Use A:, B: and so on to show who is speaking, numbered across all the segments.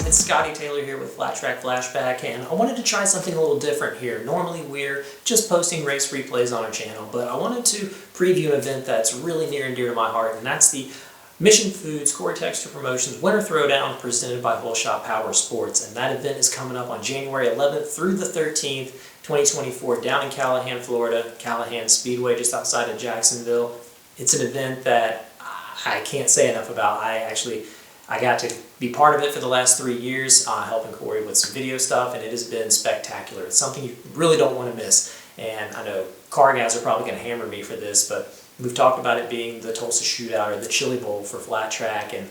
A: It's Scotty Taylor here with Flat Track Flashback, and I wanted to try something a little different here. Normally we're just posting race replays on our channel, but I wanted to preview an event that's really near and dear to my heart, and that's the Mission Foods Cory Texter Promotions Winter Throwdown presented by Holeshot Powersports. And that event is coming up on January 11th through the 13th, 2024, down in Callahan, Florida, Callahan Speedway just outside of Jacksonville. It's an event that I can't say enough about. I got to be part of it for the last 3 years, helping Cory with some video stuff, and it has been spectacular. It's something you really don't want to miss. And I know car guys are probably going to hammer me for this, but we've talked about it being the Tulsa Shootout or the Chili Bowl for flat track, and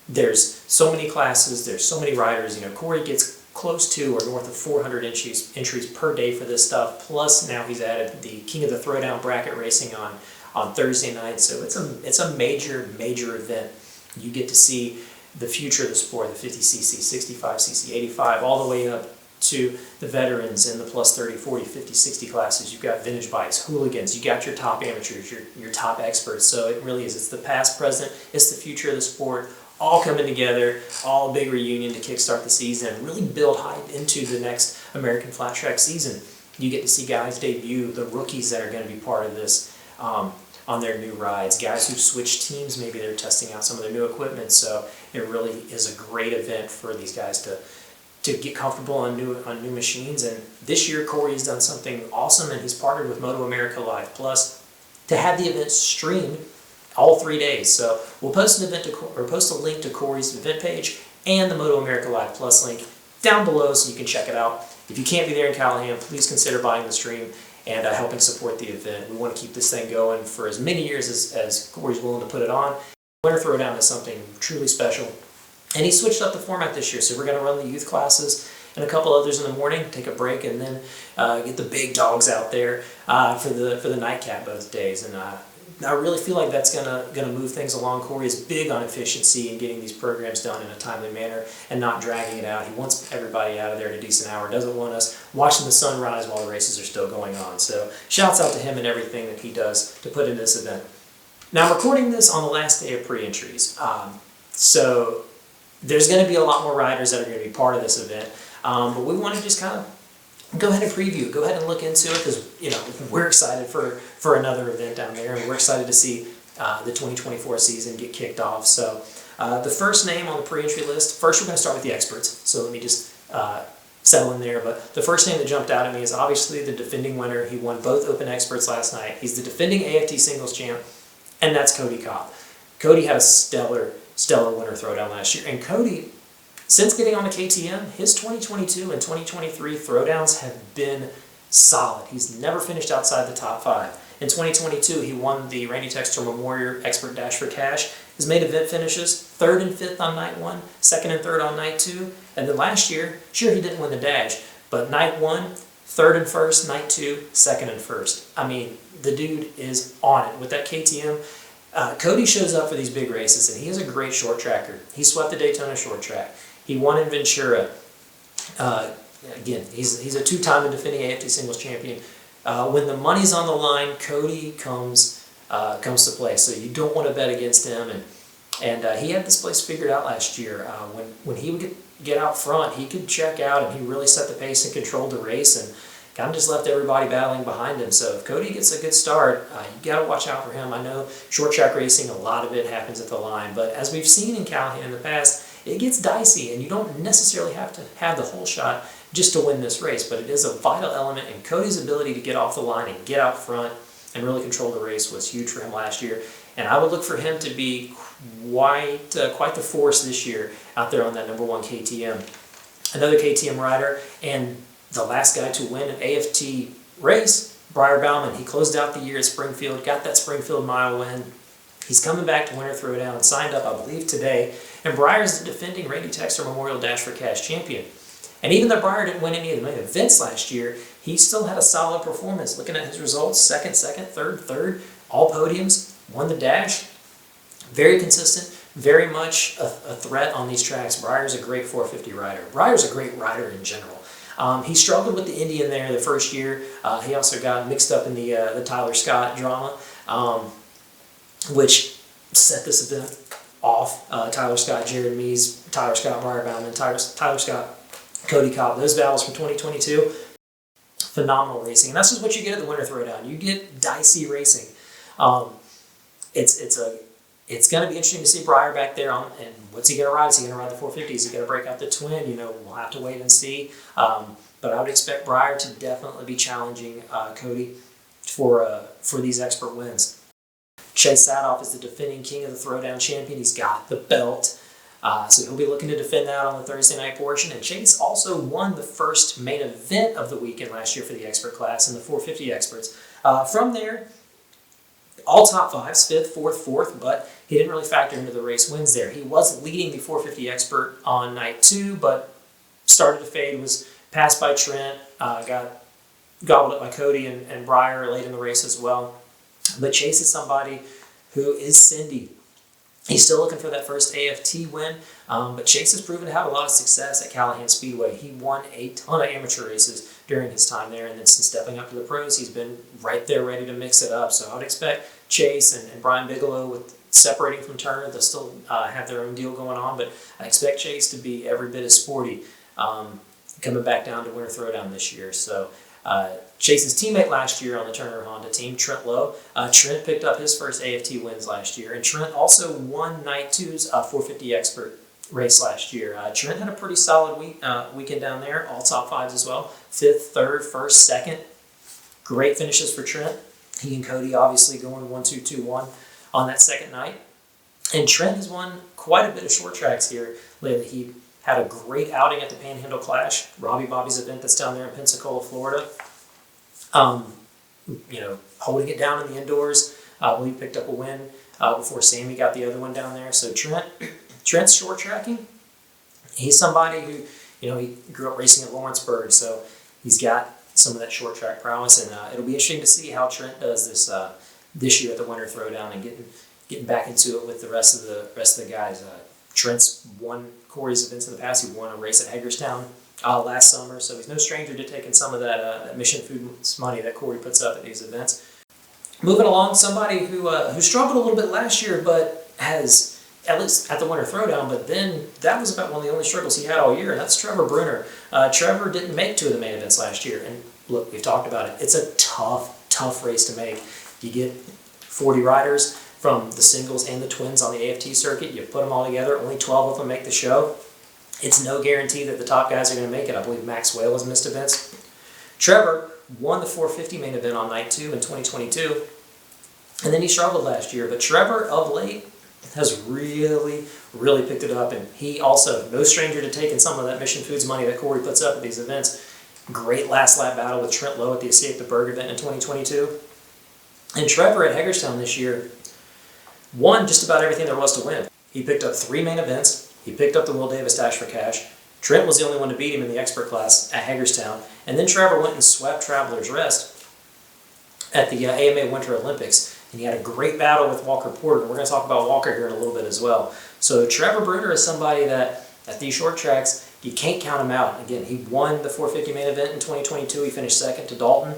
A: there's so many classes, there's so many riders. You know, Cory gets close to or north of 400 entries per day for this stuff, plus now he's added the King of the Throwdown bracket racing on Thursday night, so it's a major event. You get to see the future of the sport, the 50cc, 65cc, 85, all the way up to the veterans in the plus 30, 40, 50, 60 classes. You've got vintage bikes, hooligans, you got your top amateurs, your top experts. So it really is. It's the past, present, it's the future of the sport, all coming together, all a big reunion to kickstart the season and really build hype into the next American flat track season. You get to see guys debut, the rookies that are going to be part of this on their new rides, guys who've switched teams, maybe they're testing out some of their new equipment. So it really is a great event for these guys to get comfortable on new machines. And this year Cory has done something awesome, and he's partnered with Moto America Live Plus to have the event streamed all 3 days. So we'll post post a link to Cory's event page and the Moto America Live Plus link down below so you can check it out. If you can't be there in Callahan, please consider buying the stream and helping support the event. We want to keep this thing going for as many years as Cory's willing to put it on. Winter Throwdown is something truly special. And he switched up the format this year, so we're going to run the youth classes and a couple others in the morning, take a break, and then get the big dogs out there for the nightcap both days. And I really feel like that's gonna move things along. Cory is big on efficiency and getting these programs done in a timely manner and not dragging it out. He wants everybody out of there at a decent hour. Doesn't want us watching the sun rise while the races are still going on. So shouts out to him and everything that he does to put in this event. Now I'm recording this on the last day of pre-entries, so there's going to be a lot more riders that are going to be part of this event, but we want to just kind of go ahead and preview, go ahead and look into it, because we're excited for another event down there, and we're excited to see the 2024 season get kicked off. So the first name on the pre-entry list, first we're going to start with the experts, so let me just settle in there. But the first name that jumped out at me is obviously the defending winner. He won both Open Experts last night. He's the defending AFT singles champ, and that's Cody Kopp. Cody had a stellar Winter Throwdown last year, and Cody, since getting on the KTM, his 2022 and 2023 throwdowns have been solid. He's never finished outside the top 5. In 2022, he won the Randy Texter Memorial Expert Dash for Cash. His main event finishes 3rd and 5th on night 1, 2nd and 3rd on night 2, and then last year, sure, he didn't win the Dash, but night 1, 3rd and 1st, night 2, 2nd and 1st. I mean, the dude is on it with that KTM. Cody shows up for these big races, and he is a great short tracker. He swept the Daytona short track. He won in Ventura. Again, he's a 2-time and defending AFT singles champion. When the money's on the line, Cody comes to play. So you don't want to bet against him. And he had this place figured out last year. When he would get out front, he could check out, and he really set the pace and controlled the race, and kind of just left everybody battling behind him. So if Cody gets a good start, you got to watch out for him. I know short track racing, a lot of it happens at the line, but as we've seen in Callahan in the past, it gets dicey, and you don't necessarily have to have the whole shot just to win this race, but it is a vital element, and Cody's ability to get off the line and get out front and really control the race was huge for him last year. And I would look for him to be quite the force this year out there on that number 1 KTM. Another KTM rider, and the last guy to win an AFT race, Briar Bauman. He closed out the year at Springfield, got that Springfield mile win. He's coming back to Winter Throwdown, signed up, I believe, today. And Briar's the defending Randy Texter Memorial Dash for Cash champion. And even though Briar didn't win any of the main events last year, he still had a solid performance. Looking at his results, 2nd, 3rd, all podiums, won the Dash. Very consistent, very much a threat on these tracks. Briar's a great 450 rider. Briar's a great rider in general. He struggled with the Indian there the first year. He also got mixed up in the Tyler Scott drama, which set this event off. Tyler Scott, Jared Mees, Tyler Scott, Briar Bauman, Tyler Scott, Cody Cobb. Those battles from 2022, phenomenal racing. And that's just what you get at the Winter Throwdown. You get dicey racing. It's going to be interesting to see Briar back there and what's he going to ride? Is he going to ride the 450? Is he going to break out the twin? You know, we'll have to wait and see. But I would expect Briar to definitely be challenging Cody for these expert wins. Chase Sadoff is the defending king of the Throwdown champion. He's got the belt. So he'll be looking to defend that on the Thursday night portion. And Chase also won the first main event of the weekend last year for the expert class in the 450 experts. From there, all top fives, 5th, 4th, 4th, but he didn't really factor into the race wins there. He was leading the 450 expert on night 2, but started to fade, was passed by Trent, got gobbled up by Cody and Briar late in the race as well. But Chase is somebody who is Cindy. He's still looking for that first AFT win, but Chase has proven to have a lot of success at Callahan Speedway. He won a ton of amateur races during his time there, and then since stepping up to the pros, he's been right there ready to mix it up. So I would expect Chase and Brian Bigelow, with separating from Turner, they'll still have their own deal going on, but I expect Chase to be every bit as sporty coming back down to Winter Throwdown this year. So Chase's teammate last year on the Turner Honda team, Trent Lowe. Trent picked up his first AFT wins last year, and Trent also won Night 2's 450 expert race last year. Trent had a pretty solid weekend down there, all top fives as well. 5th, 3rd, 1st, 2nd. Great finishes for Trent. He and Cody obviously going 1-2-2-1 on that second night. And Trent has won quite a bit of short tracks here lately. He had a great outing at the Panhandle Clash, Robbie Bobby's event that's down there in Pensacola, Florida. Holding it down in the indoors. I believe picked up a win before Sammy got the other one down there. So Trent's short tracking. He's somebody who, he grew up racing at Lawrenceburg, so he's got some of that short track prowess, and it'll be interesting to see how Trent does this year at the Winter Throwdown and getting back into it with the rest of the guys. Trent's won Cory's events in the past. He won a race at Hagerstown last summer, so he's no stranger to taking some of that Mission Foods money that Cory puts up at these events. Moving along, somebody who struggled a little bit last year, but has, at least at the Winter Throwdown, but then that was about one of the only struggles he had all year, and that's Trevor Bruner. Trevor didn't make 2 of the main events last year, and look, we've talked about it. It's a tough race to make. You get 40 riders from the singles and the twins on the AFT circuit. You put them all together, only 12 of them make the show. It's no guarantee that the top guys are going to make it. I believe Max Whale has missed events. Trevor won the 450 main event on night 2 in 2022, and then he struggled last year. But Trevor, of late, has really picked it up, and he also, no stranger to taking some of that Mission Foods money that Cory puts up at these events. Great last lap battle with Trent Lowe at the Escape the Berg event in 2022. And Trevor at Hagerstown this year won just about everything there was to win. He picked up 3 main events. He picked up the Will Davis Dash for Cash. Trent was the only one to beat him in the expert class at Hagerstown. And then Trevor went and swept Traveler's Rest at the AMA Winter Olympics. And he had a great battle with Walker Porter. And we're going to talk about Walker here in a little bit as well. So Trevor Bruner is somebody that, at these short tracks, you can't count him out. Again, he won the 450 main event in 2022. He finished 2nd to Dalton.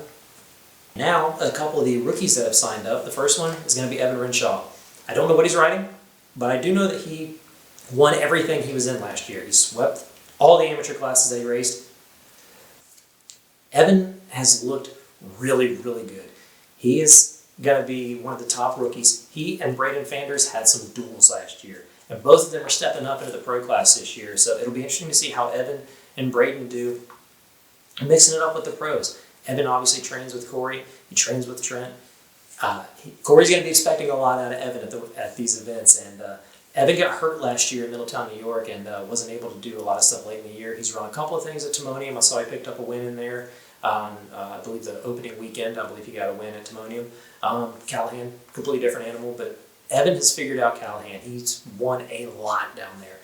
A: Now, a couple of the rookies that have signed up. The first one is going to be Evan Renshaw. I don't know what he's riding, but I do know that he won everything he was in last year. He swept all the amateur classes that he raced. Evan has looked really good. He is going to be one of the top rookies. He and Braden Fanders had some duels last year, and both of them are stepping up into the pro class this year. So it'll be interesting to see how Evan and Braden do, mixing it up with the pros. Evan obviously trains with Cory. He trains with Trent. Cory's going to be expecting a lot out of Evan at these events, and Evan got hurt last year in Middletown, New York, and wasn't able to do a lot of stuff late in the year. He's run a couple of things at Timonium. I saw he picked up a win in there. I believe the opening weekend, I believe he got a win at Timonium. Callahan, completely different animal, but Evan has figured out Callahan. He's won a lot down there.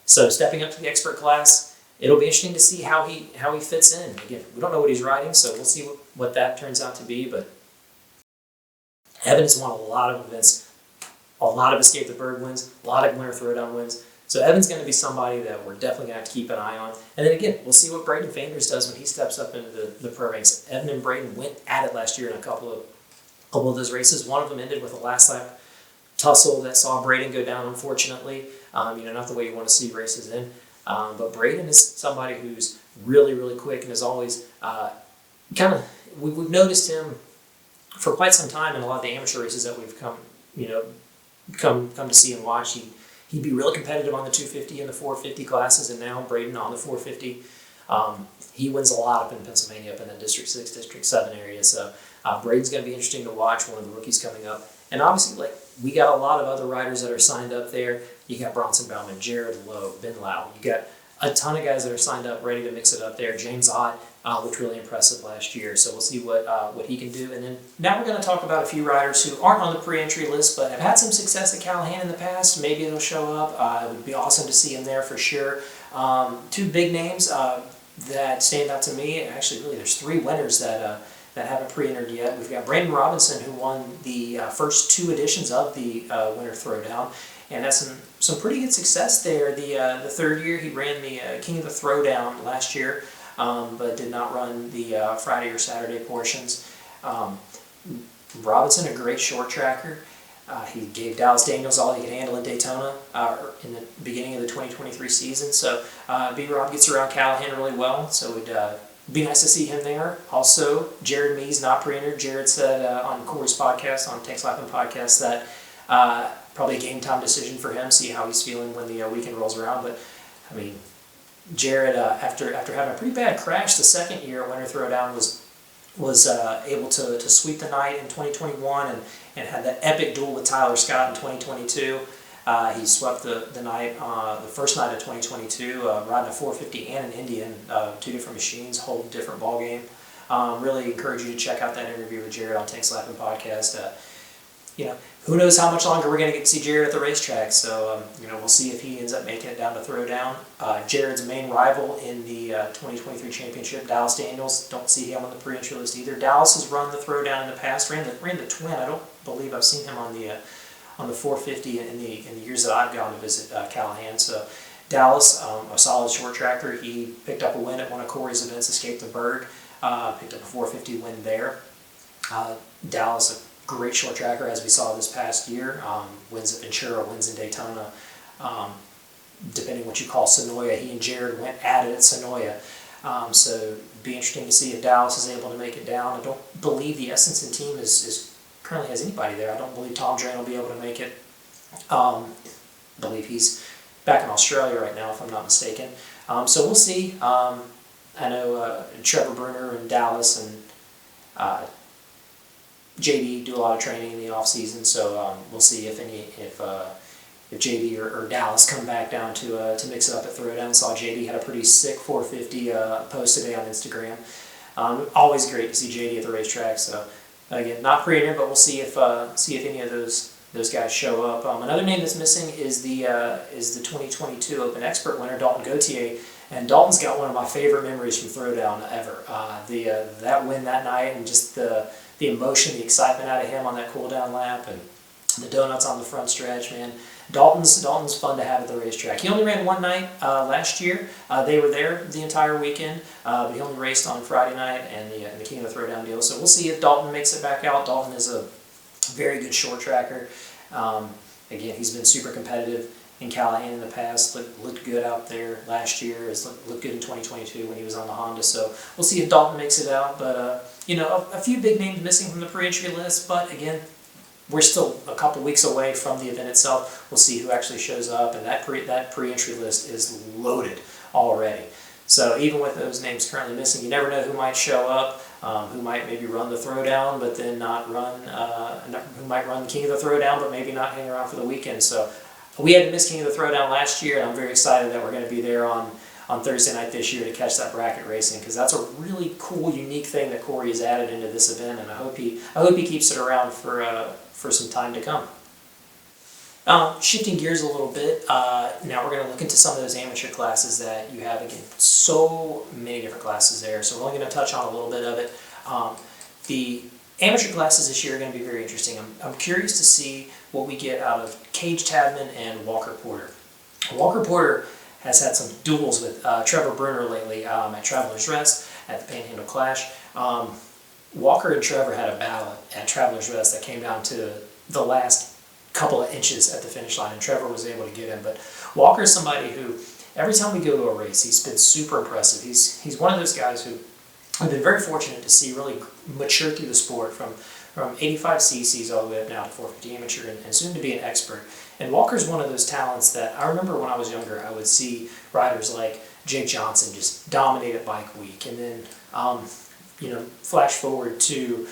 A: So stepping up to the expert class, it'll be interesting to see how he fits in. Again, we don't know what he's riding, so we'll see what that turns out to be, but Evan has won a lot of events, a lot of Escape the Berg wins, a lot of Winter Throwdown wins. So Evan's going to be somebody that we're definitely going to have to keep an eye on. And then again, we'll see what Braden Fanders does when he steps up into the pro ranks. Evan and Braden went at it last year in a couple of those races. One of them ended with a last lap tussle that saw Braden go down, unfortunately. Not the way you want to see races in. But Braden is somebody who's really, really quick and is always we've noticed him for quite some time in a lot of the amateur races that we've come to see and watch. He'd be really competitive on the 250 and the 450 classes, and now Braden on the 450. He wins a lot up in Pennsylvania, up in the District 6, District 7 area. So Braden's going to be interesting to watch, one of the rookies coming up. And obviously, we got a lot of other riders that are signed up there. You got Bronson Bauman, Jared Lowe, Ben Lau. You got a ton of guys that are signed up, ready to mix it up there. James Ott looked really impressive last year, so we'll see what he can do. And then now we're going to talk about a few riders who aren't on the pre-entry list, but have had some success at Callahan in the past. Maybe they'll show up. It would be awesome to see him there for sure. Two big names that stand out to me. Actually, really, there's three winners that haven't pre-entered yet. We've got Brandon Robinson, who won the first two editions of the Winter Throwdown, and had some pretty good success there. The third year, he ran the King of the Throwdown last year, but did not run the Friday or Saturday portions. Robinson, a great short tracker. He gave Dallas Daniels all he could handle in Daytona in the beginning of the 2023 season. So B-Rob gets around Callahan really well, so it would be nice to see him there. Also, Jared Mees not pre-entered. Jared said on Cory's podcast, on Tank Slapping podcast, that probably a game time decision for him, see how he's feeling when the weekend rolls around. But, I mean, Jared, after having a pretty bad crash the second year at Winter Throwdown, was able to sweep the night in 2021 and had that epic duel with Tyler Scott in 2022. He swept the night, the first night of 2022, riding a 450 and an Indian, two different machines, whole different ball game. Really encourage you to check out that interview with Jared on Tank Slapping podcast. Who knows how much longer we're going to get to see Jared at the racetrack. So, we'll see if he ends up making it down to Throwdown. Jared's main rival in the 2023 championship, Dallas Daniels, don't see him on the pre-entry list either. Dallas has run the Throwdown in the past, ran the Twin. I don't believe I've seen him on the 450 in the years that I've gone to visit Callahan. So Dallas, a solid short tracker. He picked up a win at one of Cory's events, Escape the Berg. Picked up a 450 win there. Dallas, a great short tracker, as we saw this past year. Wins at Ventura, wins in Daytona. Depending what you call Sonoya, he and Jared went at it at Sonoya. So it'd be interesting to see if Dallas is able to make it down. I don't believe the Estenson team currently has anybody there. I don't believe Tom Drain will be able to make it. I believe he's back in Australia right now, if I'm not mistaken. So we'll see. I know Trevor Bruner and Dallas and JD do a lot of training in the off season, so we'll see if JD or Dallas come back down to mix it up at Throwdown. Saw JD had a pretty sick 450 post today on Instagram. Always great to see JD at the racetrack. So again, not pre-entered, but we'll see if any of those guys show up. Another name that's missing is the 2022 Open Expert winner, Dalton Gauthier. And Dalton's got one of my favorite memories from Throwdown ever. That win that night, and just the emotion, the excitement out of him on that cool down lap, and the donuts on the front stretch, man. Dalton's fun to have at the racetrack. He only ran one night last year. They were there the entire weekend, but he only raced on Friday night and the King of the Throwdown deal. So we'll see if Dalton makes it back out. Dalton is a very good short tracker. Again, he's been super competitive in Callahan in the past. Looked good out there last year. Looked good in 2022 when he was on the Honda. So we'll see if Dalton makes it out. But a few big names missing from the pre-entry list. But again, we're still a couple weeks away from the event itself. We'll see who actually shows up, and that pre-entry list is loaded already. So even with those names currently missing, you never know who might show up, who might maybe run the Throwdown, but then not run, who might run the King of the Throwdown, but maybe not hang around for the weekend. So we had to miss King of the Throwdown last year, and I'm very excited that we're going to be there on Thursday night this year to catch that bracket racing, because that's a really cool, unique thing that Cory has added into this event, and I hope he keeps it around for some time to come. Shifting gears a little bit, now we're going to look into some of those amateur classes that you have. Again, so many different classes there, so we're only going to touch on a little bit of it. The amateur classes this year are going to be very interesting. I'm curious to see what we get out of Cage Tadman and Walker Porter. Walker Porter has had some duels with Trevor Bruner lately at Travelers Rest, at the Panhandle Clash. Walker and Trevor had a battle at Travelers Rest that came down to the last couple of inches at the finish line, and Trevor was able to get him. But Walker is somebody who, every time we go to a race, he's been super impressive. He's one of those guys who I've been very fortunate to see really mature through the sport from 85 cc's all the way up now to 450 amateur and soon to be an expert. And Walker's one of those talents that I remember when I was younger, I would see riders like Jake Johnson just dominate at Bike Week. And then, flash forward to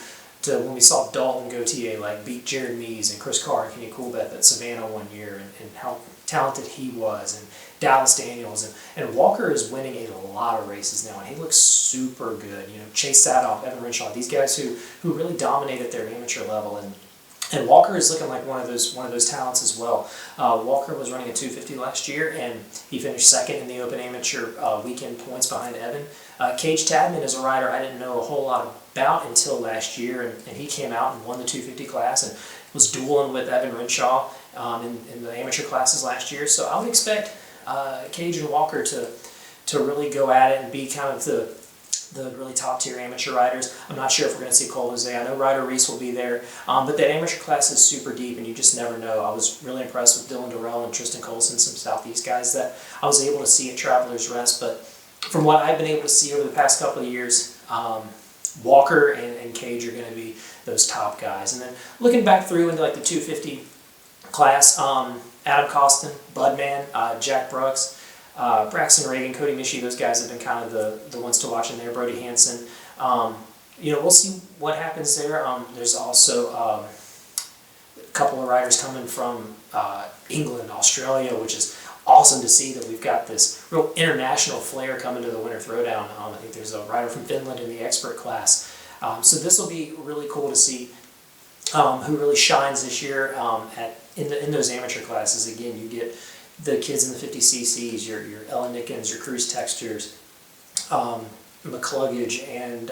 A: when we saw Dalton Gautier beat Jared Mees and Chris Carr and Kenny Coolbeth at Savannah one year, and how talented he was, and Dallas Daniels, and Walker is winning a lot of races now, and he looks super good. Chase Sadoff, Evan Renshaw, these guys who really dominate at their amateur level, and Walker is looking like one of those talents as well. Walker was running a 250 last year, and he finished second in the Open Amateur weekend points behind Evan. Cage Tadman is a rider I didn't know a whole lot about until last year, and he came out and won the 250 class and was dueling with Evan Renshaw in the amateur classes last year. So I would expect Cage and Walker to really go at it and be kind of the really top-tier amateur riders. I'm not sure if we're going to see Cole Jose. I know Ryder Reese will be there, but that amateur class is super deep, and you just never know. I was really impressed with Dylan Durrell and Tristan Colson, some Southeast guys that I was able to see at Travelers Rest. But from what I've been able to see over the past couple of years, Walker and Cage are going to be those top guys. And then looking back through into the 250 class, Adam Costin, Budman, Jack Brooks, Braxton Reagan, Cody Michie, those guys have been kind of the ones to watch in there. Brody Hansen. We'll see what happens there. There's also a couple of riders coming from England, Australia, which is awesome to see that we've got this real international flair coming to the Winter Throwdown. I think there's a rider from Finland in the expert class. So this will be really cool to see who really shines this year in those amateur classes. Again, you get the kids in the 50 cc's, your Ellen Nickens, your Cruz Texters, McCluggage, and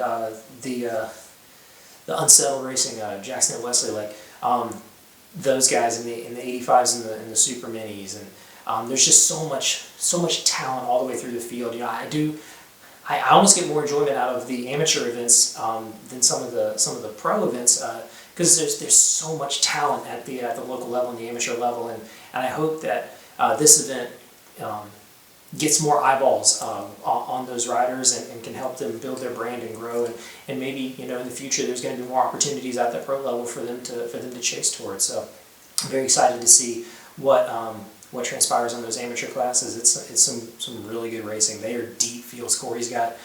A: the Unsettled Racing, Jackson and Wesley, those guys in the 85s and the Super Minis, and there's just so much talent all the way through the field. I almost get more enjoyment out of the amateur events than some of the pro events, because there's so much talent at the local level and the amateur level, and I hope that this event gets more eyeballs on those riders and can help them build their brand and grow, and maybe in the future there's going to be more opportunities at the pro level for them to chase towards. So I'm very excited to see what transpires on those amateur classes. It's some really good racing. They are deep fields. Cory's got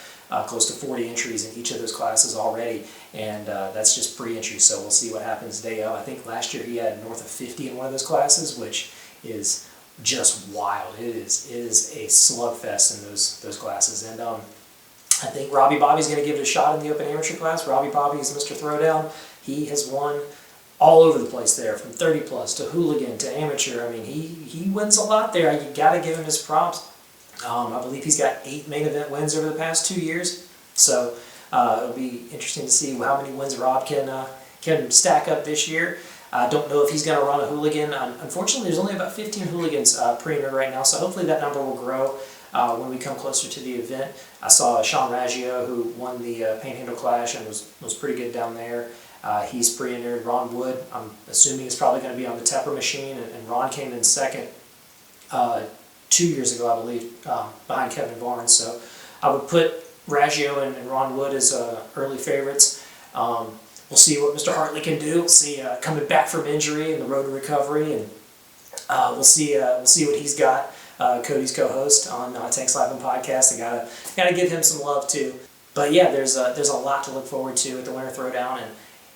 A: close to 40 entries in each of those classes already, and that's just pre-entry, so we'll see what happens day of. I think last year he had north of 50 in one of those classes, which is just wild. It is a slugfest in those classes, and I think Robbie Bobby's going to give it a shot in the Open Amateur class. Robbie Bobby is Mr. Throwdown. He has won all over the place there, from 30 plus to Hooligan to amateur. I mean, he wins a lot there. You got to give him his props. I believe he's got 8 main event wins over the past 2 years, so it'll be interesting to see how many wins Rob can stack up this year. I don't know if he's going to run a Hooligan. Unfortunately, there's only about 15 Hooligans pre-entered right now, so hopefully that number will grow when we come closer to the event. I saw Sean Raggio, who won the Panhandle Clash and was pretty good down there. He's pre-entered. Ron Wood, I'm assuming, is probably going to be on the Tepper machine, and Ron came in second 2 years ago, I believe, behind Kevin Barnes. So I would put Raggio and Ron Wood as early favorites. We'll see what Mr. Hartley can do. We'll see coming back from injury and the road to recovery, and we'll see what he's got. Cody's co-host on Tank Slapping Podcast. I gotta give him some love too. But yeah, there's a lot to look forward to at the Winter Throwdown,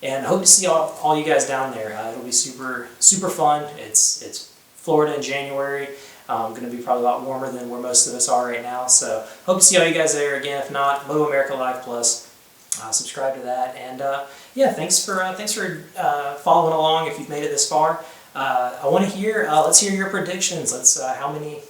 A: and hope to see all you guys down there. It'll be super fun. It's Florida in January. Going to be probably a lot warmer than where most of us are right now. So hope to see all you guys there again. If not, Moto America Live Plus. Subscribe to that, and yeah, thanks for following along. If you've made it this far, I want to hear. Let's hear your predictions. Let's how many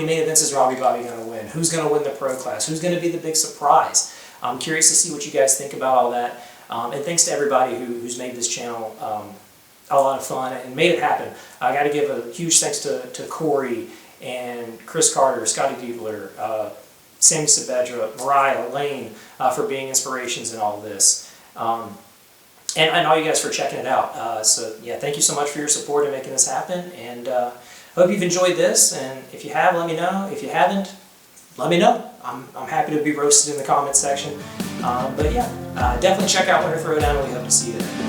A: main events is Robbie Bobby going to win? Who's going to win the pro class? Who's going to be the big surprise? I'm curious to see what you guys think about all that. And thanks to everybody who's made this channel a lot of fun and made it happen. I got to give a huge thanks to Cory and Chris Carter, Scotty Taylor, Sammy Saavedra, Mariah, Lane, for being inspirations in all of this. and all you guys for checking it out. So yeah, thank you so much for your support in making this happen, and I hope you've enjoyed this, and if you have, let me know. If you haven't, let me know. I'm happy to be roasted in the comments section. But yeah, definitely check out Winter Throwdown, and we hope to see you there.